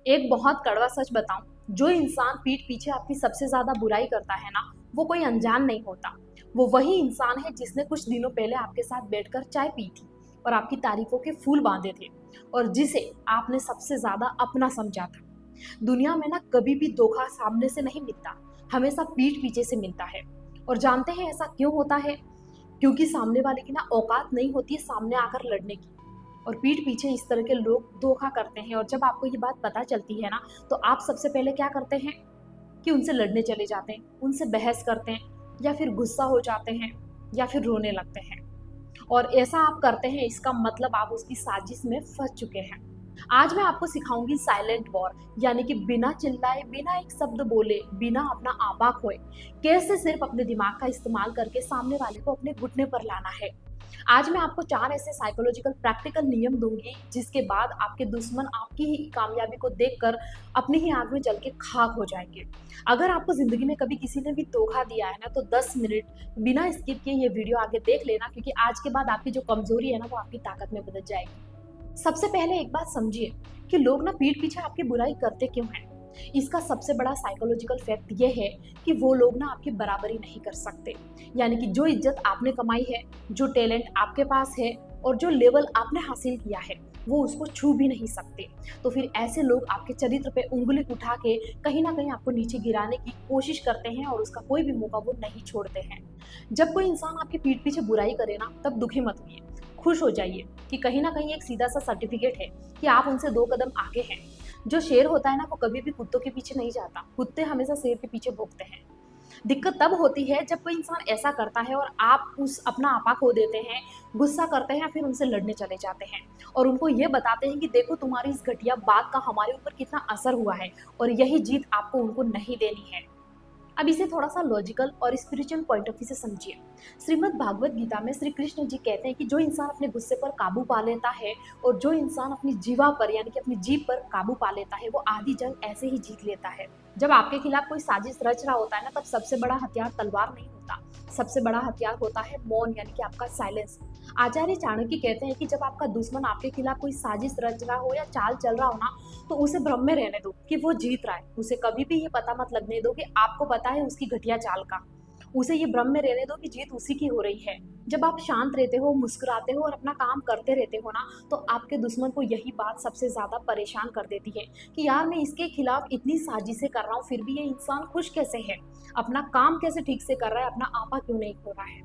एक बहुत कड़वा सच बताऊं, जो इंसान पीठ पीछे आपकी सबसे ज्यादा बुराई करता है ना, वो कोई अनजान नहीं होता। वो वही इंसान है जिसने कुछ दिनों पहले आपके साथ बैठकर चाय पी थी और आपकी तारीफों के फूल बांधे थे, और जिसे आपने सबसे ज्यादा अपना समझा था। दुनिया में ना कभी भी धोखा सामने से नहीं मिलता, हमेशा पीठ पीछे से मिलता है। और जानते हैं ऐसा क्यों होता है? क्योंकि सामने वाले की ना औकात नहीं होती है सामने आकर लड़ने की, और पीठ पीछे इस तरह के लोग धोखा करते हैं। और जब आपको ये बात पता चलती है ना, तो आप सबसे पहले क्या करते हैं कि उनसे लड़ने चले जाते हैं, उनसे बहस करते हैं, या फिर गुस्सा हो जाते हैं, या फिर रोने लगते हैं। और ऐसा आप करते हैं, इसका मतलब आप उसकी साजिश में फंस चुके हैं। आज मैं आपको सिखाऊंगी साइलेंट वॉर, यानी कि बिना चिल्लाए, बिना एक शब्द बोले, बिना अपना आपा खोए, कैसे सिर्फ अपने दिमाग का इस्तेमाल करके सामने वाले को अपने घुटने पर लाना है। आज मैं आपको 4 ऐसे साइकोलॉजिकल प्रैक्टिकल नियम दूंगी, जिसके बाद आपके दुश्मन आपकी ही कामयाबी को देखकर अपनी ही आग में जल के खाक हो जाएंगे। अगर आपको जिंदगी में कभी किसी ने भी धोखा दिया है ना, तो 10 मिनट बिना स्किप किए ये वीडियो आगे देख लेना, क्योंकि आज के बाद आपकी जो कमजोरी है ना, वो आपकी ताकत में बदल जाएगी। सबसे पहले एक बात समझिए कि लोग ना पीठ पीछे आपकी बुराई करते क्यों हैं। इसका सबसे बड़ा साइकोलॉजिकल फैक्ट ये है कि वो लोग ना आपकी बराबरी नहीं कर सकते। यानी कि जो इज्जत आपने कमाई है, जो टैलेंट आपके पास है, और जो लेवल आपने हासिल किया है, वो उसको छू भी नहीं सकते। तो फिर ऐसे लोग आपके चरित्र पे उंगली उठा के कहीं ना कहीं आपको नीचे गिराने की कोशिश करते हैं, और उसका कोई भी मौका वो नहीं छोड़ते हैं। जब कोई इंसान आपके पीठ पीछे बुराई करे ना, तब दुखी मत होइए, खुश हो जाइए कि कहीं ना कहीं एक सीधा सा सर्टिफिकेट है कि आप उनसे 2 कदम आगे हैं। जो शेर होता है ना, वो कभी भी कुत्तों के पीछे नहीं जाता, कुत्ते हमेशा शेर के पीछे भौंकते हैं। दिक्कत तब होती है जब कोई इंसान ऐसा करता है और आप उस अपना आपा खो देते हैं, गुस्सा करते हैं, फिर उनसे लड़ने चले जाते हैं और उनको ये बताते हैं कि देखो तुम्हारी इस घटिया बात का हमारे ऊपर कितना असर हुआ है, और यही जीत आपको उनको नहीं देनी है। अब इसे थोड़ा सा लॉजिकल और स्पिरिचुअल पॉइंट ऑफ व्यू से समझिए। श्रीमद् भागवत गीता में श्री कृष्ण जी कहते हैं कि जो इंसान अपने गुस्से पर काबू पा लेता है, और जो इंसान अपनी जीवा पर यानी कि अपनी जीभ पर काबू पा लेता है, वो आधी जंग ऐसे ही जीत लेता है। जब आपके खिलाफ कोई साजिश रच रहा होता है ना, तब सबसे बड़ा हथियार तलवार नहीं होता, सबसे बड़ा हथियार होता है मौन, यानी कि आपका साइलेंस। आचार्य चाणक्य कहते हैं कि जब आपका दुश्मन आपके खिलाफ कोई साजिश रच रहा हो या चाल चल रहा हो ना, तो उसे भ्रम में रहने दो कि वो जीत रहा है। उसे कभी भी ये पता मत लगने दो कि आपको पता है उसकी घटिया चाल का। उसे ये भ्रम में रहने दो कि जीत उसी की हो रही है। जब आप शांत रहते हो, मुस्कुराते हो और अपना काम करते रहते हो ना, तो आपके दुश्मन को यही बात सबसे ज्यादा परेशान कर देती है कि यार मैं इसके खिलाफ इतनी साजिशें कर रहा हूँ, फिर भी ये इंसान खुश कैसे है, अपना काम कैसे ठीक से कर रहा है, अपना आपा क्यों नहीं खो रहा है।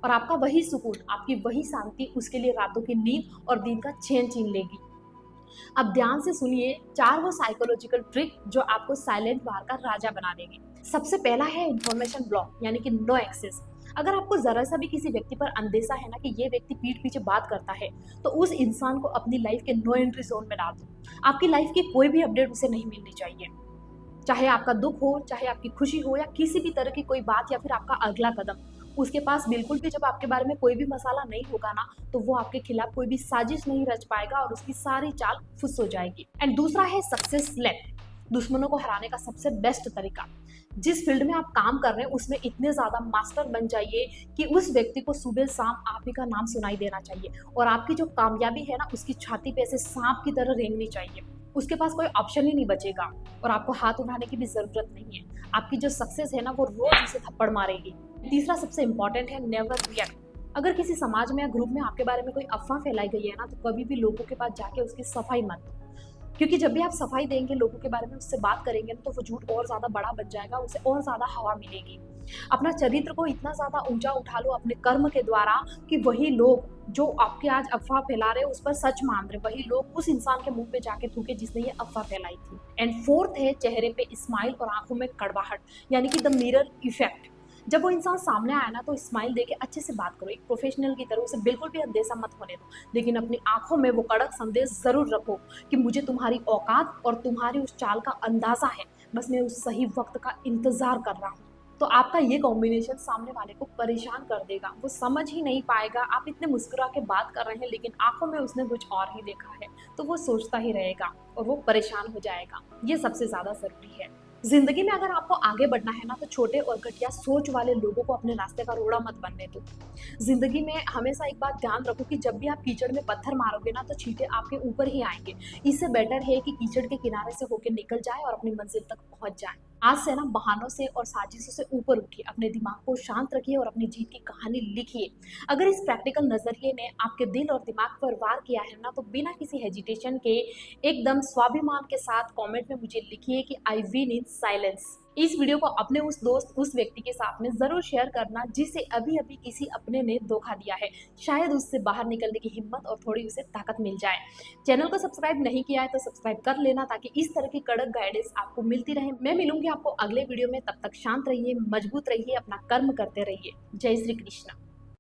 और आपका वही सुकून, आपकी वही शांति उसके लिए रातों की नींद और दिन का चैन छीन लेगी। अब ध्यान से सुनिए 4 वो साइकोलॉजिकल ट्रिक जो आपको साइलेंट वार का राजा बना देंगे। सबसे पहला है इंफॉर्मेशन ब्लॉक, यानी कि नो एक्सेस। अगर आपको जरा सा भी किसी व्यक्ति पर अंदेशा है ना कि ये व्यक्ति पीठ पीछे बात करता है, तो उस इंसान को अपनी लाइफ के नो एंट्री जोन में डाल दो। आपकी लाइफ की कोई भी अपडेट उसे नहीं मिलनी चाहिए, चाहे आपका दुख हो, चाहे आपकी खुशी हो, या किसी भी तरह की कोई बात, या फिर आपका अगला कदम। उसके पास बिल्कुल भी जब आपके बारे में कोई भी मसाला नहीं होगा ना, तो वो आपके खिलाफ कोई भी साजिश नहीं रच पाएगा और उसकी सारी चाल फुस हो जाएगी। एंड दूसरा है सक्सेस लेट। दुश्मनों को हराने का सबसे बेस्ट तरीका, जिस फील्ड में आप काम कर रहे हैं उसमें इतने ज्यादा मास्टर बन जाइए कि उस व्यक्ति को सुबह शाम आप ही का नाम सुनाई देना चाहिए, और आपकी जो कामयाबी है ना, उसकी छाती पे ऐसे सांप की तरह रेंगनी चाहिए। उसके पास कोई ऑप्शन ही नहीं बचेगा, और आपको हाथ उठाने की भी जरूरत नहीं है। आपकी जो सक्सेस है ना, वो रोज उसे थप्पड़ मारेगी। तीसरा सबसे इंपॉर्टेंट है नेवर रिएक्ट। अगर किसी समाज में या ग्रुप में आपके बारे में कोई अफवाह फैलाई गई है ना, तो कभी भी लोगों के पास जाके उसकी सफाई मत दो, क्योंकि जब भी आप सफाई देंगे, लोगों के बारे में उससे बात करेंगे ना, तो वो झूठ और ज्यादा बड़ा बन जाएगा, उसे और ज्यादा हवा मिलेगी। अपना चरित्र को इतना ज्यादा ऊंचा उठा लो अपने कर्म के द्वारा कि वही लोग जो आपके आज अफवाह फैला रहे हैं उस पर सच मान रहे, वही लोग उस इंसान के मुंह पे जाके थूके जिसने ये अफवाह फैलाई थी। एंड फोर्थ है चेहरे पे स्माइल और आंखों में कड़वाहट, यानी कि द मिरर इफेक्ट। जब वो इंसान सामने आया ना, तो स्माइल देके अच्छे से बात करो, एक प्रोफेशनल की तरह, उसे बिल्कुल भी अंदेशा मत होने दो, लेकिन अपनी आंखों में वो कड़क संदेश जरूर रखो कि मुझे तुम्हारी औकात और तुम्हारी उस चाल का अंदाजा है, बस मैं उस सही वक्त का इंतजार कर रहा हूँ। तो आपका ये कॉम्बिनेशन सामने वाले को परेशान कर देगा, वो समझ ही नहीं पाएगा आप इतने मुस्कुरा के बात कर रहे हैं, लेकिन आंखों में उसने कुछ और ही देखा है, तो वो सोचता ही रहेगा और वो परेशान हो जाएगा। ये सबसे ज्यादा जरूरी है। जिंदगी में अगर आपको आगे बढ़ना है ना, तो छोटे और घटिया सोच वाले लोगों को अपने रास्ते का रोड़ा मत बनने दो। जिंदगी में हमेशा एक बात ध्यान रखो कि जब भी आप कीचड़ में पत्थर मारोगे ना, तो छींटे आपके ऊपर ही आएंगे। इससे बेटर है कि कीचड़ के किनारे से होकर निकल जाए और अपनी मंजिल तक पहुंच जाए। आज से ना बहानों से और साजिशों से ऊपर उठिए, अपने दिमाग को शांत रखिए और अपनी जीत की कहानी लिखिए। अगर इस प्रैक्टिकल नजरिए ने आपके दिल और दिमाग पर वार किया है ना, तो बिना किसी हेजिटेशन के एकदम स्वाभिमान के साथ कमेंट में मुझे लिखिए कि आई विन इन साइलेंस। इस वीडियो को अपने उस दोस्त, उस व्यक्ति के साथ में जरूर शेयर करना जिसे अभी अभी किसी अपने ने धोखा दिया है। शायद उससे बाहर निकलने की हिम्मत और थोड़ी उसे ताकत मिल जाए। चैनल को सब्सक्राइब नहीं किया है तो सब्सक्राइब कर लेना, ताकि इस तरह की कड़क गाइडेंस आपको मिलती रहे। मैं मिलूंगी आपको अगले वीडियो में, तब तक शांत रहिए, मजबूत रहिए, अपना कर्म करते रहिए। जय श्री कृष्ण।